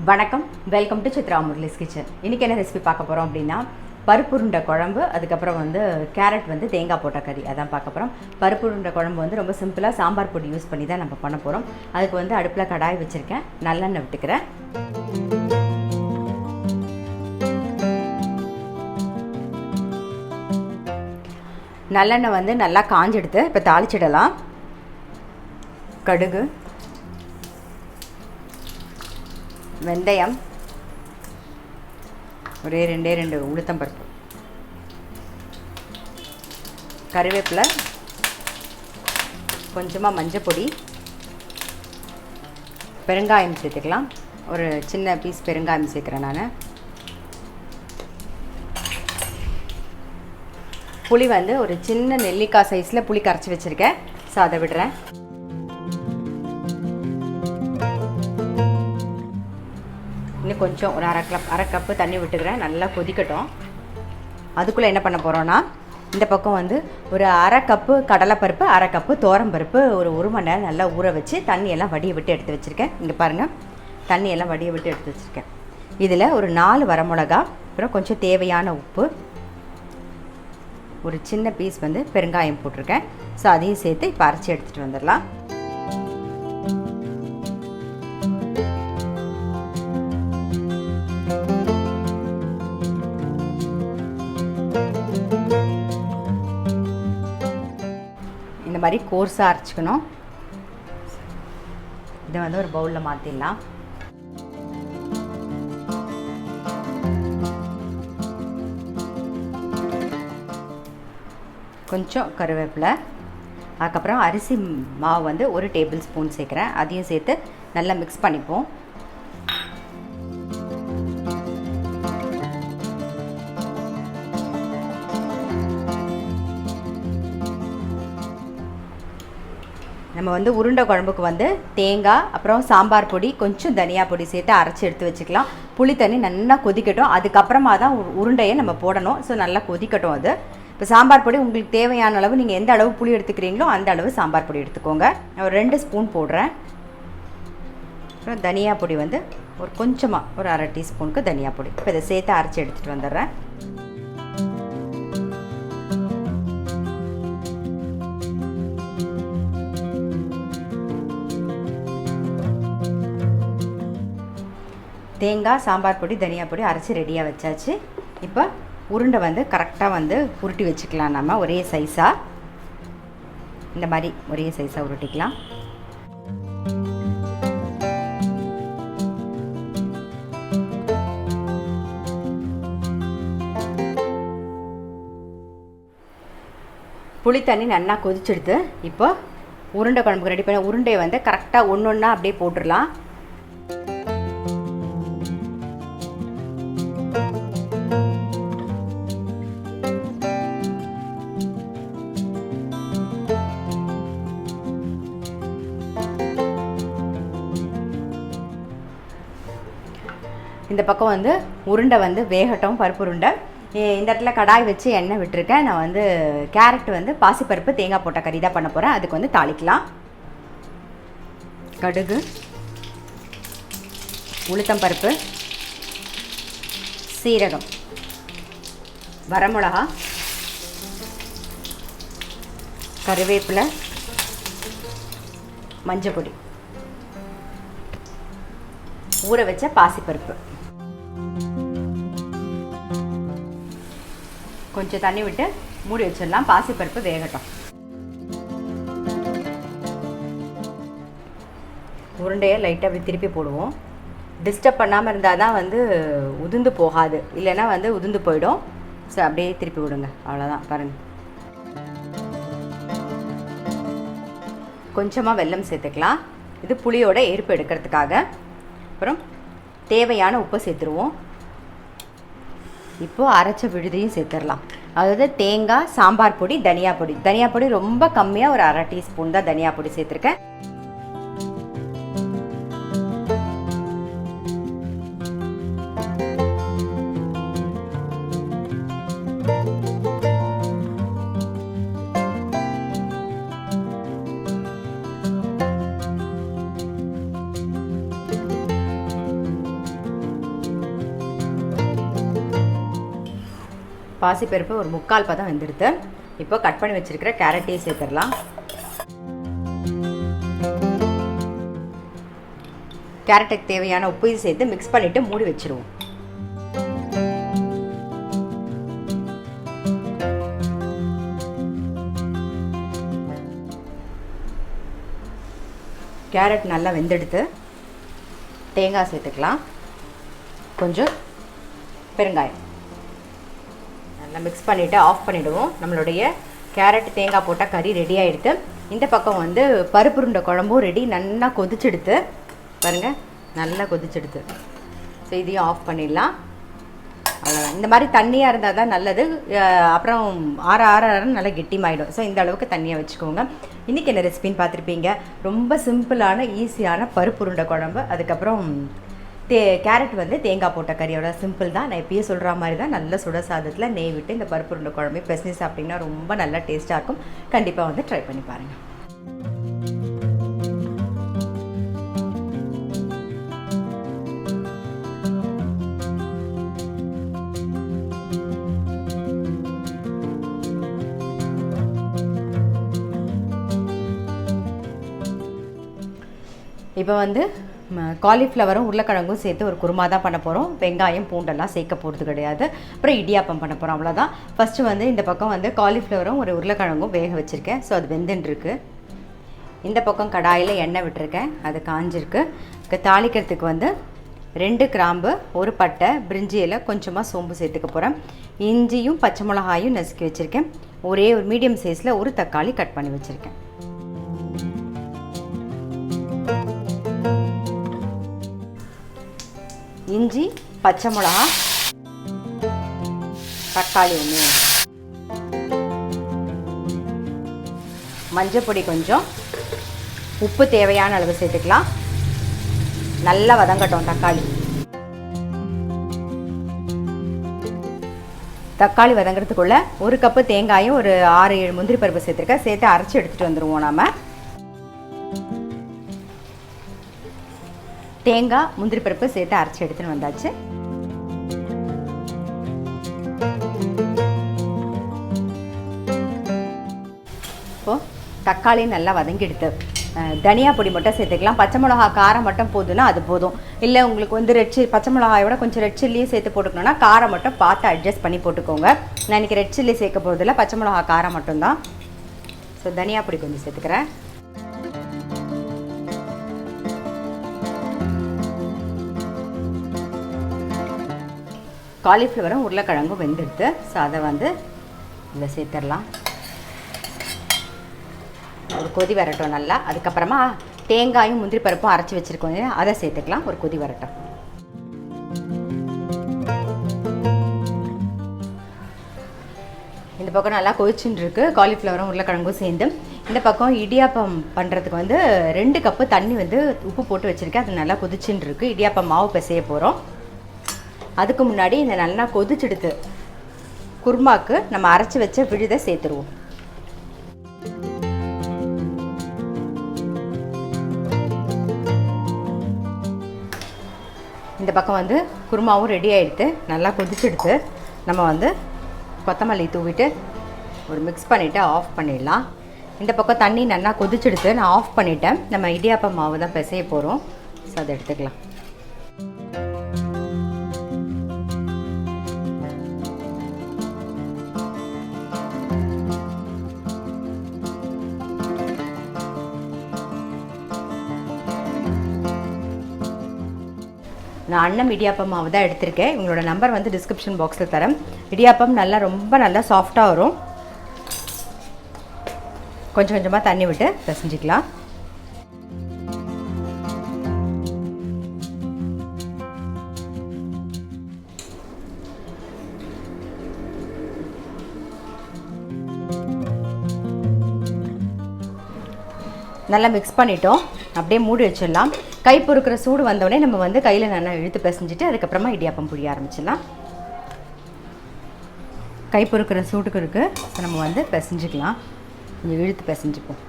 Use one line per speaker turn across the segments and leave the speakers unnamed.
வணக்கம், welcome to Chitra Murali's kitchen. இன்றைக்கி என்ன ரெசிபி பார்க்க போகிறோம் அப்படின்னா, பருப்பு உருண்டை குழம்பு, அதுக்கப்புறம் கேரட் தேங்காய் போட்ட கறி, அதான் பார்க்க போகிறோம். பருப்பு உருண்டை குழம்பு ரொம்ப சிம்பிளாக சாம்பார் பொடி யூஸ் பண்ணி தான் நம்ம பண்ண போகிறோம். அதுக்கு அடுப்பில் கடாய் வச்சுருக்கேன், நல்லெண்ணெய் விட்டுக்கிறேன். நல்லெண்ணெய் நல்லா காஞ்செடுத்து இப்போ தாளிச்சிடலாம். கடுகு, வெந்தயம், ஒரே ரெண்டு உளுத்தம்பருப்பு, கறிவேப்பிலை, கொஞ்சமாக மஞ்சப்பொடி, பெருங்காயம் சேர்த்துக்கலாம். ஒரு சின்ன பீஸ் பெருங்காயம் சேர்க்குறேன் நான். புளி ஒரு சின்ன நெல்லிக்காய் சைஸில் புளி கரைச்சி வச்சுருக்கேன். ஸோ அதை விடுறேன். இன்னும் கொஞ்சம் ஒரு அரை கப்பு தண்ணி விட்டுக்கிறேன். நல்லா கொதிக்கட்டும். அதுக்குள்ளே என்ன பண்ண போகிறோன்னா, இந்த பக்கம் ஒரு அரை கப்பு கடலைப்பருப்பு, அரை கப்பு துவரம்பருப்பு ஒரு மணி நேரம் நல்லா ஊற வச்சு தண்ணியெல்லாம் வடிய விட்டு எடுத்து வச்சுருக்கேன். இங்கே பாருங்கள், தண்ணியெல்லாம் வடிய விட்டு எடுத்து வச்சுருக்கேன். இதில் ஒரு 4 வரமிளகா, அப்புறம் கொஞ்சம் தேவையான உப்பு, ஒரு சின்ன பீஸ் பெருங்காயம் போட்டிருக்கேன். ஸோ அதையும் சேர்த்து இப்போ அரைச்சி எடுத்துகிட்டு வந்துடலாம். இந்த மாதிரி கோர்ஸாக அரைச்சிக்கணும். இதை ஒரு பவுலில் மாற்றிடலாம். கொஞ்சம் கருவேப்பிலை, அதுக்கப்புறம் அரிசி மாவு 1 டேபிள் ஸ்பூன் சேர்க்குறேன். அதையும் சேர்த்து நல்லா மிக்ஸ் பண்ணிப்போம். நம்ம உருண்டை குழம்புக்கு தேங்காய், அப்புறம் சாம்பார் பொடி, கொஞ்சம் தனியா பொடி சேர்த்து அரைச்சி எடுத்து வச்சுக்கலாம். புளி தண்ணி நல்லா கொதிக்கட்டும். அதுக்கப்புறமா தான் உருண்டையை நம்ம போடணும். ஸோ நல்லா கொதிக்கட்டும். அது இப்போ சாம்பார் பொடி உங்களுக்கு தேவையான அளவு, நீங்கள் எந்த அளவு புளி எடுத்துக்கிறீங்களோ அந்த அளவு சாம்பார் பொடி எடுத்துக்கோங்க. ஒரு 2 ஸ்பூன் போடுறேன். அப்புறம் தனியா பொடி ஒரு கொஞ்சமாக ஒரு அரை டீஸ்பூனுக்கு தனியா பொடி. இப்போ இதை சேர்த்து அரைச்சி எடுத்துகிட்டு வந்துடுறேன். தேங்காய், சாம்பார் பொடி, தனியா பொடி அரைச்சி ரெடியாக வச்சாச்சு. இப்போ உருண்டை கரெக்டாக உருட்டி வச்சுக்கலாம். நம்ம ஒரே சைஸாக இந்த மாதிரி ஒரே சைஸாக உருட்டிக்கலாம். புளி தண்ணி நல்லா கொதிச்செடுத்து இப்போ உருண்டை குழம்புக்கு ரெடி பண்ண உருண்டையை கரெக்டாக ஒன்று ஒன்றா அப்படியே போட்டுடலாம். இந்த பக்கம் உருண்டை வேகட்டும். பருப்பு உருண்டை இந்த இடத்துல கடாய் வச்சு எண்ணெய் விட்டுருக்கேன். நான் கேரட் பாசிப்பருப்பு தேங்காய் போட்ட கறி தான் பண்ண போகிறேன். அதுக்கு தாளிக்கலாம். கடுகு, உளுத்தம்பருப்பு, சீரகம், வரமிளகா, கருவேப்பிலை, மஞ்சப்பொடி, ஊற வச்ச பாசிப்பருப்பு, கொஞ்சம் தண்ணி விட்டு மூடி வச்சிடலாம். பாசிப்பருப்பு வேகட்டும். உருண்டையை லைட்டாக அப்படி திருப்பி போடுவோம். டிஸ்டர்ப் பண்ணாமல் இருந்தால் தான் உதிர்ந்து போகாது, இல்லைன்னா உதிர்ந்து போயிடும். ஸோ அப்படியே திருப்பி விடுங்க, அவ்வளோதான். பாருங்கள், கொஞ்சமாக வெல்லம் சேர்த்துக்கலாம். இது புளியோட எரிப்பு எடுக்கிறதுக்காக. அப்புறம் தேவையான உப்பு சேர்த்துருவோம். இப்போது அரைச்ச விழுதையும் சேர்த்துடலாம். அதாவது தேங்காய், சாம்பார் பொடி, தனியா பொடி. தனியா பொடி ரொம்ப கம்மியாக ஒரு அரை டீஸ்பூன் தான் தனியா பொடி சேர்த்துருக்கேன். பாசிப்பருப்பு ஒரு 3/4 பதம் வெந்துடுது. இப்போ கட் பண்ணி வச்சுருக்கிற கேரட்டையும் சேர்த்துடலாம். கேரட்டுக்கு தேவையான உப்பையும் சேர்த்து மிக்ஸ் பண்ணிவிட்டு மூடி வச்சுருவோம். கேரட் நல்லா வெந்தெடுத்து தேங்காய் சேர்த்துக்கலாம். கொஞ்சம் பெருங்காயம் நல்லா மிக்ஸ் பண்ணிவிட்டு ஆஃப் பண்ணிவிடுவோம். நம்மளுடைய கேரட் தேங்காய் போட்டால் கறி ரெடி ஆகிடுது. இந்த பக்கம் வந்து பருப்பு உருண்டை குழம்பும் ரெடி. நல்லா கொதிச்செடுத்து பாருங்கள், நல்லா கொதிச்செடுத்து. ஸோ இதையும் ஆஃப் பண்ணிடலாம். அவ்வளோதான். இந்த மாதிரி தண்ணியாக இருந்தால் தான் நல்லது. அப்புறம் ஆற நல்லா கெட்டிமாயிடும். ஸோ இந்த அளவுக்கு தண்ணியாக வச்சுக்கோங்க. இன்றைக்கி என்ன ரெசிபின்னு பார்த்துருப்பீங்க. ரொம்ப சிம்பிளான ஈஸியான பருப்பு உருண்டை குழம்பு. அதுக்கப்புறம் கேரட் வந்து தேங்காய் போட்ட கறியோட சிம்பிள் தான். நான் எப்பயே சொல்கிற மாதிரி தான் நல்ல சுட சாதத்தில் நெய் விட்டு இந்த பருப்பு உருண்டை குழம்பு பெசஞ்சு சாப்பிட்டிங்கன்னா ரொம்ப நல்லா டேஸ்ட்டாக இருக்கும். கண்டிப்பாக வந்து ட்ரை பண்ணி பாருங்கள். இப்போ வந்து காலிஃப்ளவரும் உருளைக்கிழங்கும் சேர்த்து ஒரு குருமா தான் பண்ண போகிறோம். வெங்காயம் பூண்டெல்லாம் சேர்க்க போகிறது கிடையாது. அப்புறம் இடியாப்பம் பண்ண போகிறோம், அவ்வளோதான். ஃபஸ்ட்டு வந்து இந்த பக்கம் வந்து காலிஃப்ளவரும் ஒரு உருளைக்கிழங்கும் வேக வச்சுருக்கேன். ஸோ அது வெந்துட்டுருக்கு. இந்த பக்கம் கடாயில் எண்ணெய் விட்டுருக்கேன், அது காஞ்சிருக்கு. தாளிக்கிறதுக்கு வந்து 2 கிராம்பு, 1 பட்டை, பிரிஞ்சி இலை, கொஞ்சமாக சோம்பு சேர்த்துக்க போகிறேன். இஞ்சியும் பச்சை மிளகாயும் நசுக்கி வச்சுருக்கேன். ஒரு மீடியம் சைஸில் ஒரு தக்காளி கட் பண்ணி வச்சுருக்கேன். இஞ்சி, பச்சை மிளகா, தக்காளி ஒன்று, மஞ்சப்பொடி கொஞ்சம், உப்பு தேவையான அளவு சேர்த்துக்கலாம். நல்லா வதங்கட்டும் தக்காளி. தக்காளி வதங்கிறதுக்குள்ளே 1 கப்பு தேங்காயும் ஒரு 6-7 முந்திரி பருப்பு சேர்த்துருக்கேன். சேர்த்து அரைச்சி எடுத்துகிட்டு வந்துடுவோம். நாம் தேங்காய் முந்திரி பருப்பு சேர்த்து அரைச்சி எடுத்துன்னு வந்தாச்சு. இப்போது தக்காளி நல்லா வதங்கிடுது. தனியா பொடி மட்டும் சேர்த்துக்கலாம். பச்சை மிளகா காரம் மட்டும் போதுன்னா அது போதும். இல்லை உங்களுக்கு வந்து பச்சை மிளகாயோட கொஞ்சம் ரெட் சில்லியும் சேர்த்து போட்டுக்கணுன்னா காரம் மட்டும் பார்த்து அட்ஜஸ்ட் பண்ணி போட்டுக்கோங்க. நான் இன்றைக்கி ரெட் சில்லி சேர்க்க போகிறதில்ல, பச்சை மிளகா காரம் மட்டும்தான். ஸோ தனியா பொடி கொஞ்சம் சேர்த்துக்கிறேன். காலிஃப்ளவரும் உருளைக்கிழங்கும் வெந்துடுது. ஸோ அதை வந்து இதில் சேர்த்துடலாம். ஒரு கொதி வரட்டும் நல்லா. அதுக்கப்புறமா தேங்காயும் முந்திரி பருப்பும் அரைச்சி வச்சுருக்கோங்க, அதை சேர்த்துக்கலாம். ஒரு கொதி வரட்டும். இந்த பக்கம் நல்லா கொதிச்சுன்னு இருக்குது, காலிஃப்ளவரும் உருளைக்கிழங்கும் சேர்ந்து. இந்த பக்கம் இடியாப்பம் பண்ணுறதுக்கு வந்து 2 கப்பு தண்ணி வந்து உப்பு போட்டு வச்சுருக்கேன். அது நல்லா கொதிச்சுன்னு இருக்குது. இடியாப்பம் மாவு பிசைய போகிறோம். அதுக்கு முன்னாடி இந்த நல்லா கொதிச்செடுத்து குருமாக்கு நம்ம அரைச்சி வச்ச விழுதை சேர்த்துருவோம். இந்த பக்கம் வந்து குருமாவும் ரெடி ஆகிடுது. நல்லா கொதிச்செடுத்து நம்ம வந்து கொத்தமல்லி தூவிட்டு ஒரு மிக்ஸ் பண்ணிவிட்டு ஆஃப் பண்ணிடலாம். இந்த பக்கம் தண்ணி நல்லா கொதிச்செடுத்து நான் ஆஃப் பண்ணிட்டேன். நம்ம இடியாப்பம் மாவு தான் பிசைய போகிறோம். ஸோ அதை எடுத்துக்கலாம். நான் அன்னம் இடியாப்பம் மாவு தான் எடுத்திருக்கேன். உங்களோட நம்பர் வந்து டிஸ்கிரிப்ஷன் பாக்ஸில் தரேன். இடியாப்பம் நல்லா ரொம்ப நல்லா சாஃப்டாக வரும். கொஞ்சம் கொஞ்சமாக தண்ணி விட்டு பிசைஞ்சிக்கலாம். நல்லா மிக்ஸ் பண்ணிட்டோம். அப்படியே மூடி வச்சிடலாம். கை பொறுக்கிற சூடு வந்தோடனே நம்ம வந்து கையில் நல்லா இழுத்து பிசைஞ்சிட்டு அதுக்கப்புறமா இடியாப்பம் புழிய ஆரம்பிச்சிடலாம். கை பொறுக்கிற சூட்டுக்கு இருக்குது, நம்ம வந்து பிசைஞ்சிக்கலாம். கொஞ்சம் இழுத்து பிசைஞ்சிப்போம்.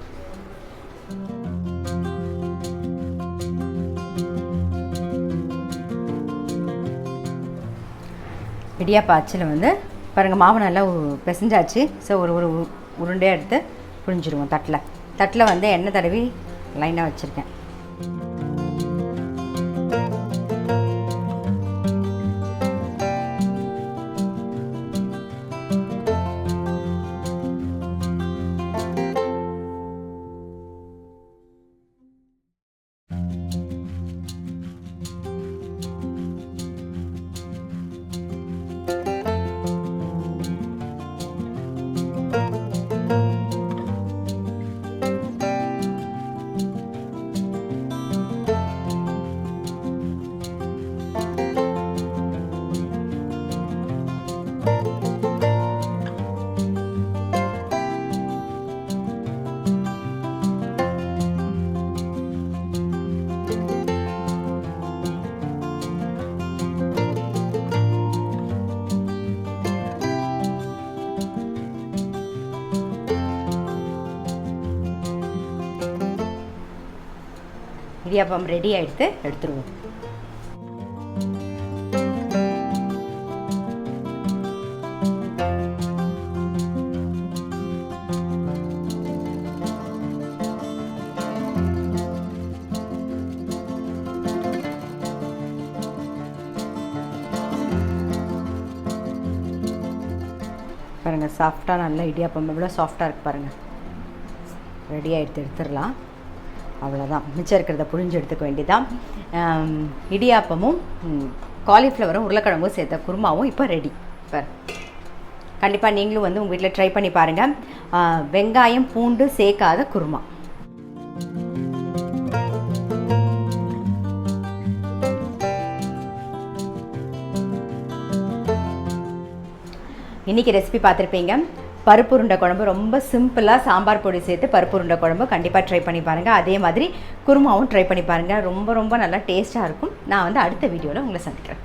இடியாப்ப அச்சில் வந்து பாருங்கள் மாவு நல்லா பிசைஞ்சாச்சு. ஸோ ஒரு உருண்டையாக எடுத்து புழிஞ்சிடுவோம் தட்டில் வந்து எண்ணெய் தடவி லைனாக வச்சுருக்கேன். இடியாப்பம் ரெடி ஆகிடுத்து எடுத்துருவோம். பாருங்கள் சாஃப்டாக நல்லா இடியாப்பம் எவ்வளோ சாஃப்டாக இருக்குது பாருங்கள். ரெடி ஆகிடுத்து எடுத்துடலாம். அவ்வளோதான், மிச்சம் இருக்கிறத புழிஞ்சு எடுத்துக்க வேண்டியதான். இடியாப்பமும் காலிஃப்ளவரும் உருளைக்கிழங்கும் சேர்த்த குருமாவும் இப்போ ரெடி. இப்போ கண்டிப்பாக நீங்களும் வந்து உங்கள் வீட்டில் ட்ரை பண்ணி பாருங்கள். வெங்காயம் பூண்டு சேர்க்காத குருமா. இன்றைக்கி ரெசிபி பார்த்துருப்பீங்க. பருப்பு உருண்டை குழம்பு ரொம்ப சிம்பிளாக சாம்பார் பொடி சேர்த்து பருப்பு உருண்டை குழம்பு கண்டிப்பாக ட்ரை பண்ணி பாருங்கள். அதே மாதிரி குருமாவும் ட்ரை பண்ணி பாருங்கள். ரொம்ப ரொம்ப நல்லா டேஸ்ட்டாக இருக்கும். நான் வந்து அடுத்த வீடியோவில் உங்களை சந்திக்கிறேன்.